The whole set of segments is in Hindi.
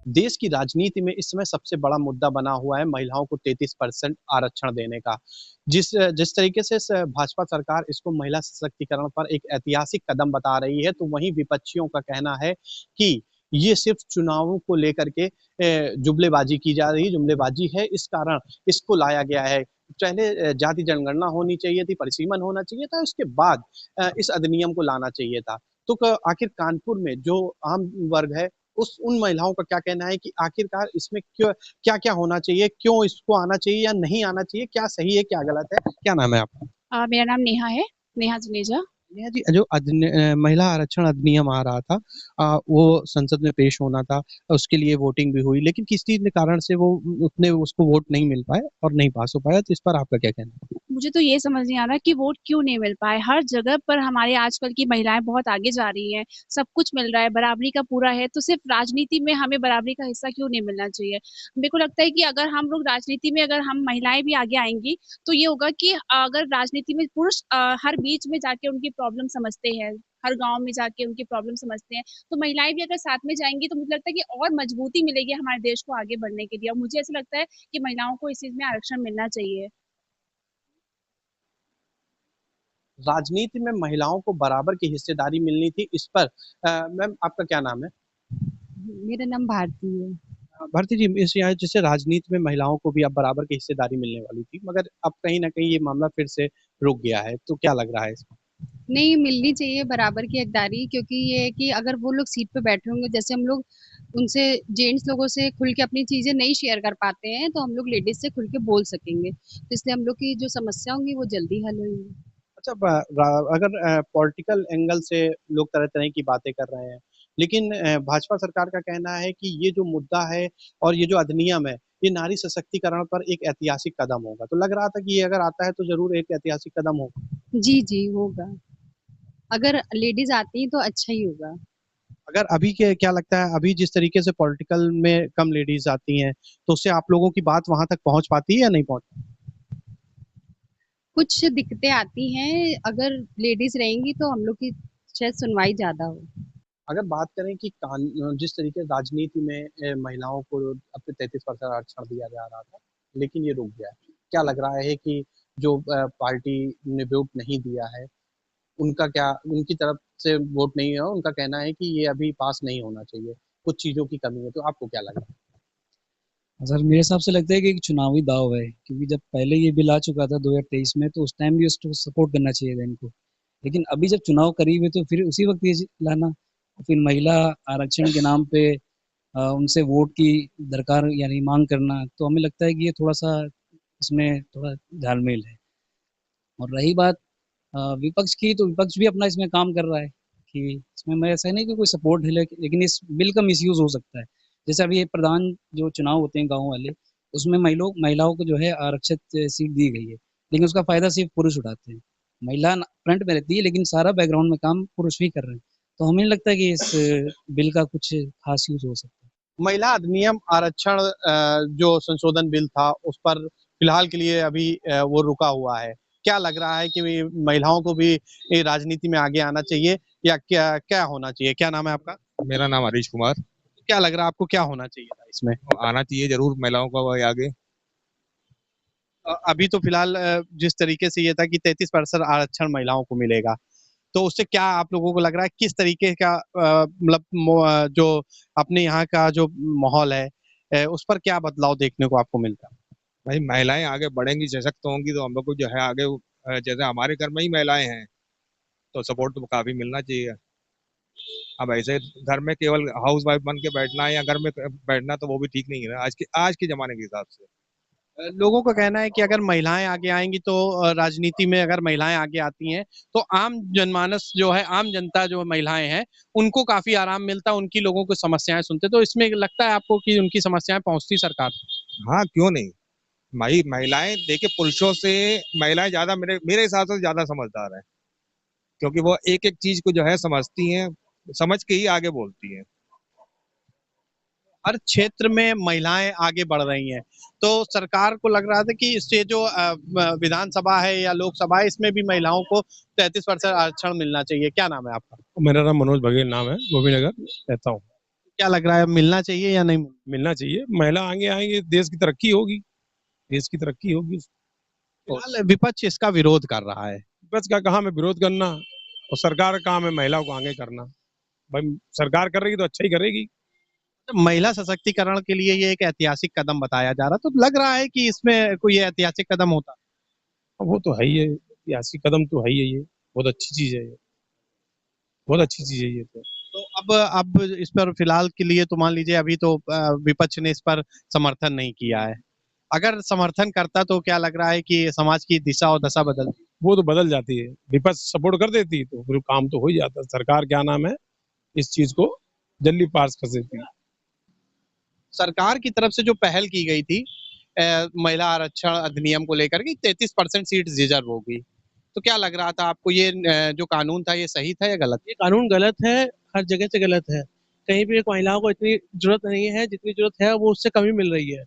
देश की राजनीति में इस समय सबसे बड़ा मुद्दा बना हुआ है महिलाओं को 33% आरक्षण देने का। जिस जिस तरीके से भाजपा सरकार इसको महिला सशक्तिकरण पर एक ऐतिहासिक कदम बता रही है, तो वहीं विपक्षियों का कहना है कि ये सिर्फ चुनावों को लेकर के जुमलेबाजी की जा रही जुमलेबाजी है, इस कारण इसको लाया गया है। पहले जाति जनगणना होनी चाहिए थी, परिसीमन होना चाहिए था, उसके बाद इस अधिनियम को लाना चाहिए था। तो आखिर कानपुर में जो आम वर्ग है, उस उन महिलाओं का क्या कहना है कि आखिरकार इसमें क्यों क्या-क्या होना चाहिए? क्यों इसको आना चाहिए या नहीं आना चाहिए? क्या सही है, क्या गलत है? क्या नाम है आपका? मेरा नाम नेहा है, नेहा जुनेजा। नेहा जी, जो महिला आरक्षण अधिनियम आ रहा था, वो संसद में पेश होना था, उसके लिए वोटिंग भी हुई, लेकिन किसी न कारण से वो उतने उसको वोट नहीं मिल पाए और नहीं पास हो पाया, तो इस पर आपका क्या कहना है? मुझे तो ये समझ नहीं आ रहा कि वोट क्यों नहीं मिल पाए। हर जगह पर हमारे आजकल की महिलाएँ बहुत आगे जा रही हैं, सब कुछ मिल रहा है, बराबरी का पूरा है, तो सिर्फ़ राजनीति में हमें बराबरी का हिस्सा क्यों नहीं मिलना चाहिए? मेरे को लगता है कि अगर हम लोग राजनीति में अगर हम महिलाएँ भी आगे आएँगी, तो ये होगा कि अगर राजनीति में पुरुष हर बीच में जाके उनकी प्रॉब्लम समझते हैं, हर गाँव में जाके उनकी प्रॉब्लम समझते हैं, तो महिलाएँ भी अगर साथ में जाएँगी, तो मुझे लगता है कि और मजबूती मिलेगी हमारे देश को आगे बढ़ने के लिए और मुझे ऐसा लगता है कि महिलाओं को इस चीज़ में आरक्षण मिलना चाहिए। राजनीति में महिलाओं को बराबर की हिस्सेदारी मिलनी थी, इस पर मैम आपका क्या नाम है? मेरा नाम भारती है। भारती जी, इस यहाँ जैसे राजनीति में महिलाओं को भी अब बराबर की हिस्सेदारी मिलने वाली थी, मगर अब कहीं न कहीं ये मामला फिर से रुक गया है, तो क्या लग रहा है इसमें? नहीं मिलनी चाहिए बराबर की हकदारी क्योंकि ये है कि अगर वो लोग सीट पे बैठे होंगे जैसे हम लोग उनसे जेंट्स लोगों से खुल के अपनी चीजें नहीं शेयर कर पाते हैं तो हम लोग लेडीज से खुल के बोल सकेंगे तो इसलिए हम लोग की जो समस्या होंगी वो जल्दी हल होंगी। अच्छा, अगर पॉलिटिकल एंगल से लोग तरह-तरह की बातें कर रहे हैं, लेकिन भाजपा सरकार का कहना है कि ये जो मुद्दा है और ये जो अधिनियम है, ये नारी सशक्तिकरण पर एक ऐतिहासिक कदम होगा। तो लग रहा था कि ये अगर आता है तो ज़रूर एक ऐतिहासिक कदम होगा। जी जी होगा। अगर लेडीज आती हैं तो अच्छा ही होगा। अगर अभी के क्या लगता है, अभी जिस तरीके से पॉलिटिकल में कम लेडीज़ आती हैं, तो उससे आप लोगों की बात वहाँ तक पहुँच पाती है या नहीं पहुँच? कुछ दिक्कतें आती हैं अगर लेडीज रहेंगी तो हम लोग की शायद सुनवाई ज्यादा हो। अगर बात करें कि जिस तरीके से राजनीति में महिलाओं को अब तो 33% आरक्षण दिया जा रहा था, लेकिन ये रुक गया है। क्या लग रहा है कि जो पार्टी ने वोट नहीं दिया है, उनका क्या उनकी तरफ से वोट नहीं है, उनका कहना है कि ये अभी पास नहीं होना चाहिए, कुछ चीज़ों की कमी है, तो आपको क्या लग रहा है? सर मेरे हिसाब से लगता है कि एक चुनावी दाव है क्योंकि जब पहले ये बिल आ चुका था 2023 में तो उस टाइम भी उसको सपोर्ट करना चाहिए था इनको। लेकिन अभी जब चुनाव करीब है तो फिर उसी वक्त ये लाना और फिर महिला आरक्षण के नाम पे उनसे वोट की दरकार यानी मांग करना तो हमें लगता है कि ये थोड़ा सा इसमें थोड़ा झालमेल है। और रही बात विपक्ष की तो विपक्ष भी अपना इसमें काम कर रहा है कि इसमें मैं ऐसा नहीं कि कोई सपोर्ट है लेकिन इस बिल का मिसयूज हो सकता है। जैसे अभी ये प्रधान जो चुनाव होते हैं गाँव वाले उसमें महिलाओं को जो है आरक्षित सीट दी गई है लेकिन उसका फायदा सिर्फ पुरुष उठाते हैं। महिला फ्रंट में रहती है लेकिन सारा बैकग्राउंड में काम पुरुष ही कर रहे हैं। तो हमें नहीं लगता कि इस बिल का कुछ खास यूज हो सकता है। महिला अधिनियम आरक्षण जो संशोधन बिल था, उस पर फिलहाल के लिए अभी वो रुका हुआ है। क्या लग रहा है कि महिलाओं को भी ये राजनीति में आगे आना चाहिए या क्या क्या होना चाहिए? क्या नाम है आपका? मेरा नाम हरीश कुमार। क्या लग रहा है आपको क्या होना चाहिए था इसमें? आना चाहिए जरूर महिलाओं का वही आगे। अभी तो फिलहाल जिस तरीके से ये था कि 33% आरक्षण महिलाओं को मिलेगा, तो उससे क्या आप लोगों को लग रहा है किस तरीके का मतलब जो अपने यहाँ का जो माहौल है, उस पर क्या बदलाव देखने को आपको मिलता है? भाई महिलाएं आगे बढ़ेंगी सशक्त होंगी तो हम लोग को जो है आगे जैसे हमारे घर में ही महिलाएं हैं तो सपोर्ट तो काफी मिलना चाहिए। अब ऐसे घर में केवल हाउस वाइफ बन के बैठना है या घर में बैठना तो वो भी ठीक नहीं है ना आज के जमाने के हिसाब से। लोगों का कहना है कि अगर महिलाएं आगे आएंगी तो राजनीति में अगर महिलाएं आगे आती हैं तो आम जनमानस जो है, आम जनता जो महिलाएं हैं, उनको काफी आराम मिलता है, उनकी लोगों को समस्याएं सुनते, तो इसमें लगता है आपको कि उनकी समस्याएं पहुंचती सरकार तक? हाँ क्यों नहीं। महिलाएं देखिए पुरुषों से महिलाएं ज्यादा मेरे मेरे हिसाब से ज्यादा समझदार है क्योंकि वो एक एक चीज को जो है समझती हैं, समझ के ही आगे बोलती हैं। हर क्षेत्र में महिलाएं आगे बढ़ रही हैं, तो सरकार को लग रहा था कि इससे जो विधानसभा है या लोकसभा है, इसमें भी महिलाओं को 33% आरक्षण मिलना चाहिए। क्या नाम है आपका? मेरा नाम मनोज बघेल नाम है, गोविंद नगर रहता हूँ। क्या लग रहा है, मिलना चाहिए या नहीं? मिलना चाहिए। महिला आगे आएंगे, देश की तरक्की होगी, देश की तरक्की होगी। फिलहाल विपक्ष इसका विरोध कर रहा है। विपक्ष का काम है विरोध करना, और सरकार का काम है महिलाओं को आगे करना। भाई सरकार कर रही तो अच्छा ही करेगी। तो महिला सशक्तिकरण के लिए ये एक ऐतिहासिक कदम बताया जा रहा, तो लग रहा है कि इसमें कोई ऐतिहासिक कदम होता। अब वो तो है ही है, ऐतिहासिक कदम तो है ही है, ये बहुत अच्छी चीज है, ये बहुत अच्छी चीज है ये तो। तो अब इस पर फिलहाल के लिए तो मान लीजिए अभी तो विपक्ष ने इस पर समर्थन नहीं किया है। अगर समर्थन करता तो क्या लग रहा है कि समाज की दिशा और दशा बदलती? वो तो बदल जाती है, विपक्ष सपोर्ट कर देती तो फिर काम तो हो ही जाता। सरकार क्या नाम है इस चीज को जल्दी पास कर देती। सरकार की तरफ से जो पहल की गई थी महिला आरक्षण अधिनियम को लेकर के 33% सीट रिजर्व होगी, तो क्या लग रहा था आपको ये जो कानून था ये सही था या गलत? ये कानून गलत है, हर जगह से गलत है। कहीं भी एक महिलाओं को इतनी जरूरत नहीं है, जितनी जरूरत है वो उससे कम ही मिल रही है।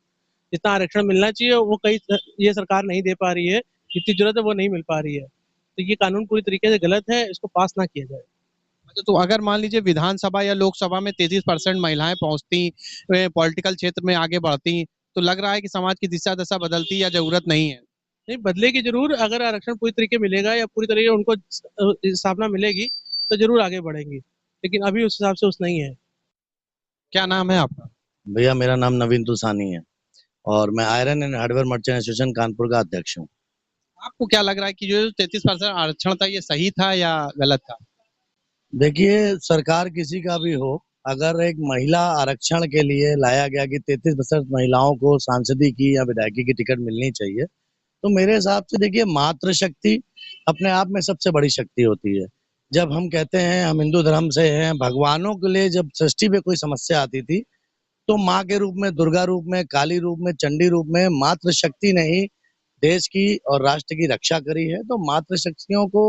जितना आरक्षण मिलना चाहिए वो कई ये सरकार नहीं दे पा रही है, जितनी जरूरत है वो नहीं मिल पा रही है। तो ये कानून पूरी तरीके से गलत है, इसको पास ना किया जाए। अच्छा, तो अगर मान लीजिए विधानसभा या लोकसभा में 33% महिलाएं पहुंचती, पॉलिटिकल क्षेत्र में आगे बढ़ती, तो लग रहा है कि समाज की दिशा दशा बदलती या जरूरत नहीं है? नहीं, बदलेगी जरूर। अगर आरक्षण पूरी तरीके मिलेगा या पूरी तरीके उनको स्थापना मिलेगी तो जरूर आगे बढ़ेंगी, लेकिन अभी उस हिसाब से उस नहीं है। क्या नाम है आपका? भैया मेरा नाम नवीन तुलसानी है और मैं iron and hardware merchant association Kanpur का अध्यक्ष हूँ। आपको क्या लग रहा है कि जो 33% आरक्षण था ये सही था या गलत था? देखिए, सरकार किसी का भी हो, अगर एक महिला आरक्षण के लिए लाया गया कि 33% महिलाओं को सांसदी की या विधायकी की टिकट मिलनी चाहिए, तो मेरे हिसाब से देखिए मातृशक्ति अपने आप में सबसे बड़ी शक्ति होती है। जब हम कहते हैं हम हिंदू धर्म से हैं, भगवानों के लिए जब सृष्टि में कोई समस्या आती थी तो माँ के रूप में, दुर्गा रूप में, काली रूप में, चंडी रूप में मातृशक्ति ने ही देश की और राष्ट्र की रक्षा करी है। तो मातृशक्तियों को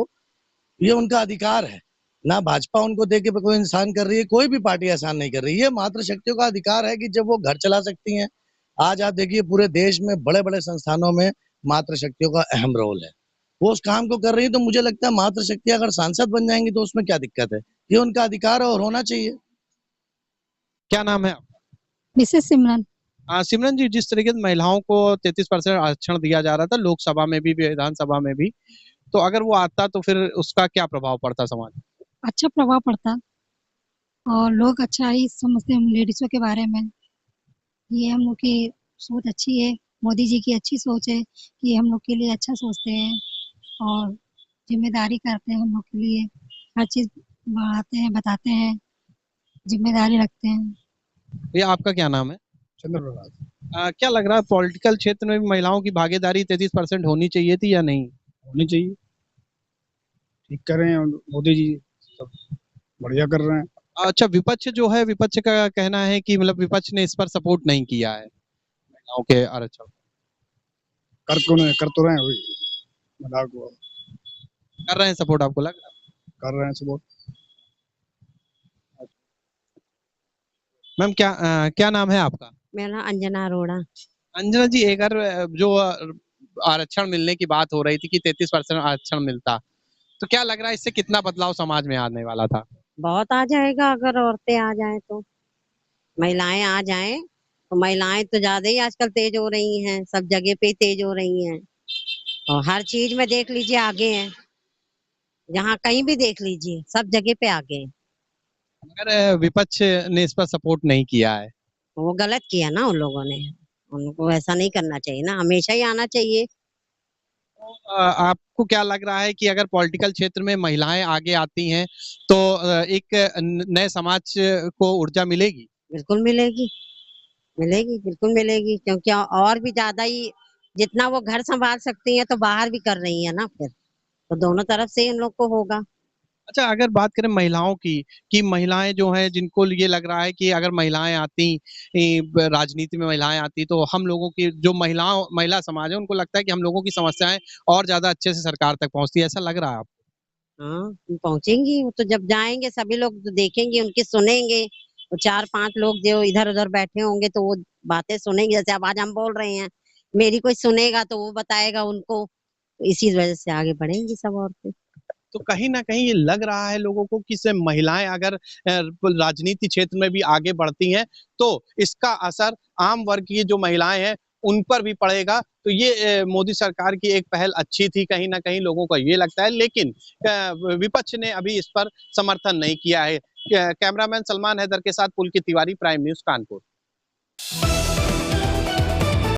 ये उनका अधिकार है। ना भाजपा उनको दे के कोई इंसान कर रही है, कोई भी पार्टी एहसान नहीं कर रही है। मातृशक्तियों का अधिकार है कि जब वो घर चला सकती हैं। आज आप देखिए पूरे देश में बड़े-बड़े संस्थानों में मातृशक्तियों का अहम रोल है। वो उस काम को कर रही है, तो मुझे लगता है मातृशक्ति अगर सांसद बन जाएंगी तो उसमें क्या दिक्कत है? ये उनका अधिकार है और होना चाहिए। क्या नाम है आपका? मिसेस सिमरन। सिमरन जी, जिस तरीके से महिलाओं को 33% आरक्षण दिया जा रहा था लोकसभा में भी, विधानसभा में भी, तो अगर वो आता तो फिर उसका क्या प्रभाव पड़ता समाज में? अच्छा प्रभाव पड़ता और लोग अच्छा ही समझते हैं लेडीजों के बारे में। ये हम लोग की सोच अच्छी है, मोदी जी की अच्छी सोच है कि हम लोग के लिए अच्छा सोचते हैं और जिम्मेदारी करते हैं हम लोग के लिए, हर चीज़ बढ़ाते हैं, बताते हैं, जिम्मेदारी रखते हैं। ये आपका क्या नाम है? चंद्र प्रसाद। क्या लग रहा है पॉलिटिकल क्षेत्र में भी महिलाओं की भागीदारी 33% होनी चाहिए थी या नहीं? होनी चाहिए, ठीक कर रहे हैं मोदी जी, सब बढ़िया कर रहे हैं। अच्छा, विपक्ष जो है, विपक्ष का कहना है कि मतलब विपक्ष ने इस पर सपोर्ट नहीं किया है महिलाओं के आरक्षण। कर तो रहे हैं वही महिला को कर रहे हैं सपोर्ट, आपको लग रहा है? कर रहे हैं सपोर्ट। मैम क्या नाम है आपका? मेरा नाम अंजना अरोड़ा। अंजना जी, अगर जो आरक्षण मिलने की बात हो रही थी कि 33% आरक्षण मिलता, तो क्या लग रहा है इससे कितना बदलाव समाज में आने वाला था? बहुत आ जाएगा अगर औरतें आ जाएं तो, महिलाएं आ जाएं तो। महिलाएं तो ज्यादा ही आजकल तेज हो रही हैं, सब जगह पे ही तेज हो रही हैं और हर चीज में देख लीजिए आगे हैं। जहाँ कहीं भी देख लीजिए सब जगह पे आगे हैं। अगर विपक्ष ने इस पर सपोर्ट नहीं किया है, वो गलत किया ना उन लोगों ने, उनको ऐसा नहीं करना चाहिए ना, हमेशा ही आना चाहिए। आपको क्या लग रहा है कि अगर पॉलिटिकल क्षेत्र में महिलाएं आगे आती हैं तो एक नए समाज को ऊर्जा मिलेगी? बिल्कुल मिलेगी, मिलेगी, बिल्कुल मिलेगी, क्योंकि और भी ज्यादा ही जितना वो घर संभाल सकती हैं तो बाहर भी कर रही है ना, फिर तो दोनों तरफ से इन लोग को होगा। अच्छा, अगर बात करें महिलाओं की, कि महिलाएं जो हैं जिनको ये लग रहा है कि अगर महिलाएं आती, राजनीति में महिलाएं आती तो हम लोगों की जो महिला समाज है उनको लगता है कि हम लोगों की समस्याएं और ज्यादा अच्छे से सरकार तक पहुंचती है, ऐसा लग रहा है आपको? हाँ, पहुंचेंगी। वो तो जब जाएंगे सभी लोग तो देखेंगे, उनकी सुनेंगे। वो 4-5 लोग जो इधर उधर बैठे होंगे तो वो बातें सुनेंगे, जैसे अब आज हम बोल रहे हैं, मेरी कोई सुनेगा तो वो बताएगा उनको, तो इसी वजह से आगे बढ़ेंगी सब औरतें। तो कहीं न कहीं ये लग रहा है लोगों को कि से महिलाएँ अगर राजनीति क्षेत्र में भी आगे बढ़ती हैं, तो इसका असर आम वर्ग की जो महिलाएँ हैं, उन पर भी पड़ेगा। तो ये मोदी सरकार की एक पहल अच्छी थी, कहीं न कहीं लोगों को ये लगता है, लेकिन विपक्ष ने अभी इस पर समर्थन नहीं किया है। कैमरामैन सलमान हैदर के साथ पुलकित तिवारी, प्राइम न्यूज़ कानपुर।